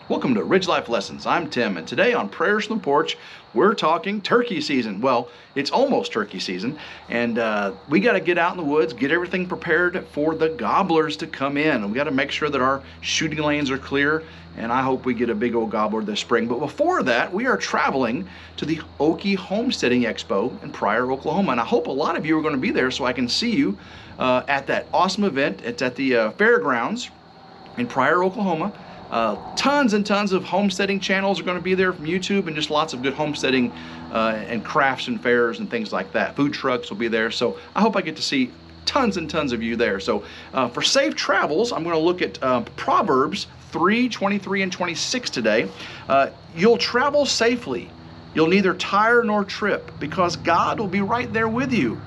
Welcome to RidgeLife Lessons. I'm Tim, and today on Prayers from the Porch, we're talking turkey season. Well, it's almost turkey season, and we got to get out in the woods, get everything prepared for the gobblers to come in. We got to make sure that our shooting lanes are clear, and I hope we get a big old gobbler this spring. But before that, we are traveling to the Okie Homesteading Expo in Pryor, Oklahoma, and I hope a lot of you are going to be there so I can see you at that awesome event. It's at the fairgrounds in Pryor, Oklahoma. Tons and tons of homesteading channels are going to be there from YouTube, and just lots of good homesteading and crafts and fairs and things like that. Food trucks will be there, so I hope I get to see tons and tons of you there. So for safe travels, I'm going to look at Proverbs 3, 23, and 26 today. You'll travel safely. You'll neither tire nor trip, because God will be right there with you.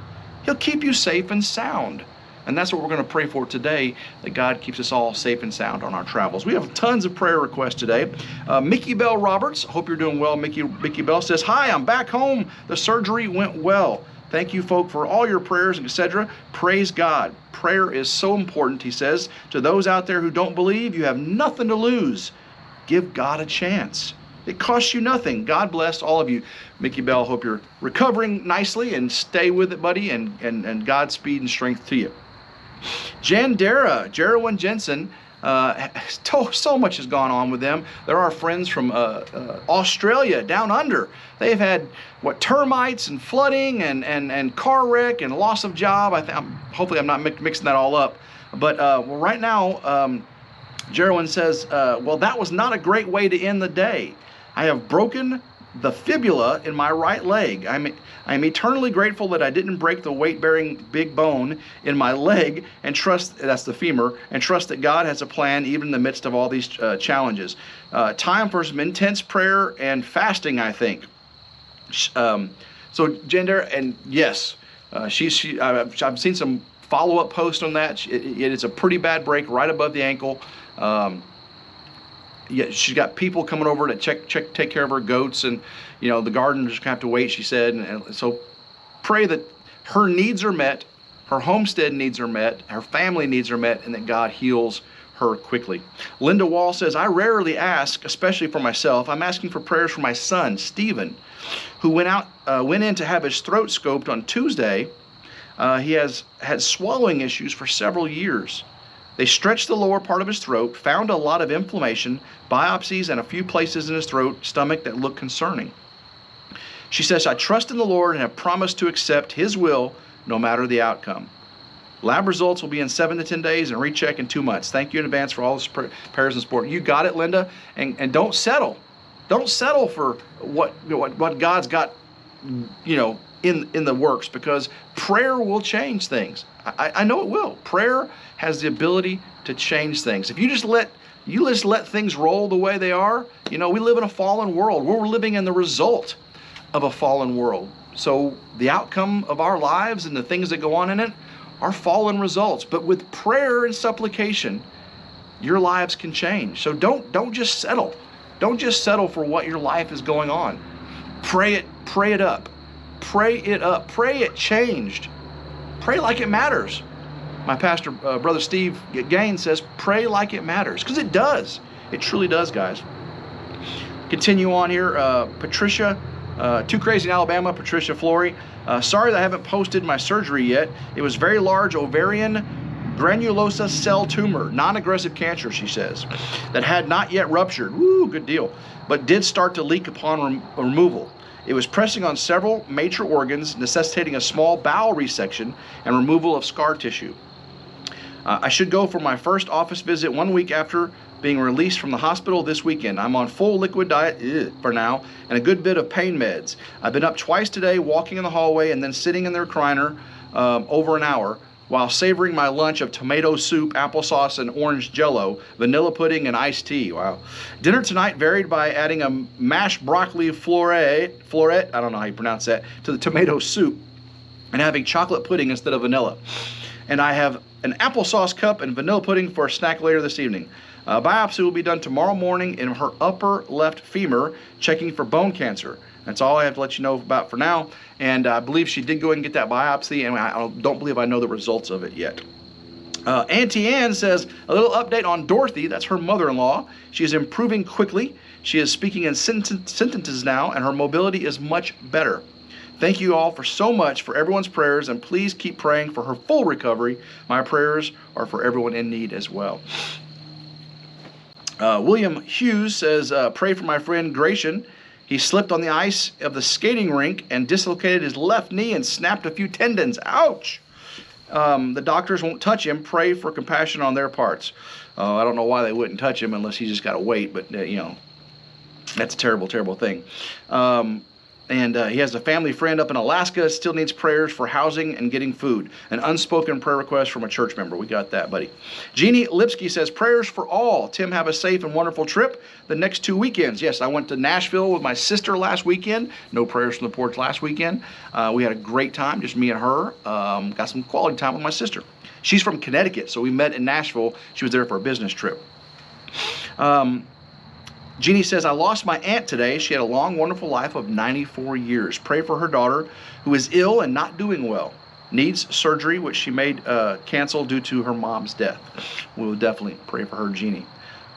He'll keep you safe and sound. And that's what we're going to pray for today, that God keeps us all safe and sound on our travels. We have tons of prayer requests today. Mickey Bell Roberts, hope you're doing well. Mickey Bell says, "Hi, I'm back home. The surgery went well. Thank you, folk, for all your prayers, etc. Praise God." Prayer is so important, he says. To those out there who don't believe, you have nothing to lose. Give God a chance. It costs you nothing. God bless all of you. Mickey Bell, hope you're recovering nicely, and stay with it, buddy, and Godspeed and strength to you. Jandara, Jero and Jensen, so much has gone on with them. They're our friends from Australia, down under. They've had, termites and flooding and car wreck and loss of job. Hopefully I'm not mixing that all up. But right now, Jerwin says, well, that was not a great way to end the day. I have broken the fibula in my right leg. I'm eternally grateful that I didn't break the weight-bearing big bone in my leg, and trust, that's the femur, and trust that God has a plan even in the midst of all these challenges. Time for some intense prayer and fasting, I think. So Gender, and yes, I've seen some follow-up posts on that. It is a pretty bad break right above the ankle. Yeah, she's got people coming over to take care of her goats, and the garden just gonna have to wait, she said. And so pray that her needs are met, her homestead needs are met, her family needs are met, and that God heals her quickly. Linda Wall says, I rarely ask, especially for myself. I'm asking for prayers for my son, Stephen, who went in to have his throat scoped on Tuesday. He has had swallowing issues for several years. They stretched the lower part of his throat, found a lot of inflammation, biopsies, and a few places in his stomach that look concerning. She says, I trust in the Lord and have promised to accept His will no matter the outcome. Lab results will be in 7 to 10 days and recheck in 2 months. Thank you in advance for all this prayers and support. You got it, Linda, and don't settle. Don't settle for what God's got, in the works, because prayer will change things. I know it will. Prayer has the ability to change things. If you just let things roll the way they are, we live in a fallen world. We're living in the result of a fallen world. So the outcome of our lives and the things that go on in it are fallen results. But with prayer and supplication, your lives can change. So don't just settle. Don't just settle for what your life is going on. Pray it up. Pray it up. Pray it changed. Pray like it matters. My pastor, Brother Steve Gaines, says, pray like it matters, because it does. It truly does, guys. Continue on here. Patricia, Too Crazy in Alabama, Patricia Flory. Sorry that I haven't posted my surgery yet. It was very large ovarian granulosa cell tumor, non-aggressive cancer, she says, that had not yet ruptured. Woo, good deal. But did start to leak upon removal. It was pressing on several major organs, necessitating a small bowel resection and removal of scar tissue. I should go for my first office visit 1 week after being released from the hospital this weekend. I'm on full liquid diet for now and a good bit of pain meds. I've been up twice today, walking in the hallway and then sitting in the recliner over an hour while savoring my lunch of tomato soup, applesauce, and orange jello, vanilla pudding, and iced tea. Wow. Dinner tonight varied by adding a mashed broccoli floret, I don't know how you pronounce that, to the tomato soup, and having chocolate pudding instead of vanilla. And I have an applesauce cup and vanilla pudding for a snack later this evening. Biopsy will be done tomorrow morning in her upper left femur, checking for bone cancer. That's all I have to let you know about for now. And I believe she did go ahead and get that biopsy, and I don't believe I know the results of it yet. Auntie Ann says, a little update on Dorothy. That's her mother-in-law. She is improving quickly. She is speaking in sentences now, and her mobility is much better. Thank you all for so much for everyone's prayers, and please keep praying for her full recovery. My prayers are for everyone in need as well. William Hughes says, pray for my friend Gratian. He slipped on the ice of the skating rink and dislocated his left knee and snapped a few tendons. Ouch! The doctors won't touch him. Pray for compassion on their parts. I don't know why they wouldn't touch him unless he just got to wait, but, that's a terrible, terrible thing. And he has a family friend up in Alaska, still needs prayers for housing and getting food. An unspoken prayer request from a church member. We got that, buddy. Jeannie Lipsky says, prayers for all. Tim, have a safe and wonderful trip the next 2 weekends. Yes, I went to Nashville with my sister last weekend. No prayers from the porch last weekend. We had a great time, just me and her. Got some quality time with my sister. She's from Connecticut, so we met in Nashville. She was there for a business trip. Jeannie says, I lost my aunt today. She had a long, wonderful life of 94 years. Pray for her daughter, who is ill and not doing well. Needs surgery, which she made cancel due to her mom's death. We will definitely pray for her, Jeannie.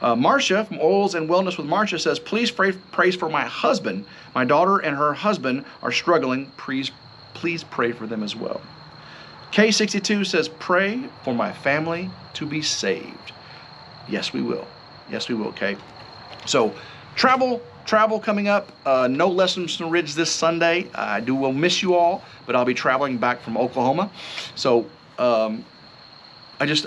Marcia from Oils and Wellness with Marcia says, please pray for my husband. My daughter and her husband are struggling. Please pray for them as well. K62 says, pray for my family to be saved. Yes, we will. Yes, we will, Kay. So, travel coming up. No lessons from Ridge this Sunday. I will miss you all, but I'll be traveling back from Oklahoma. So, I just,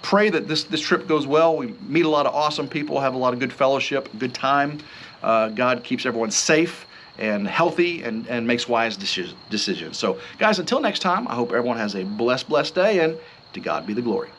pray that this trip goes well. We meet a lot of awesome people, have a lot of good fellowship, good time. God keeps everyone safe and healthy and makes wise decisions. So, guys, until next time, I hope everyone has a blessed day, and to God be the glory.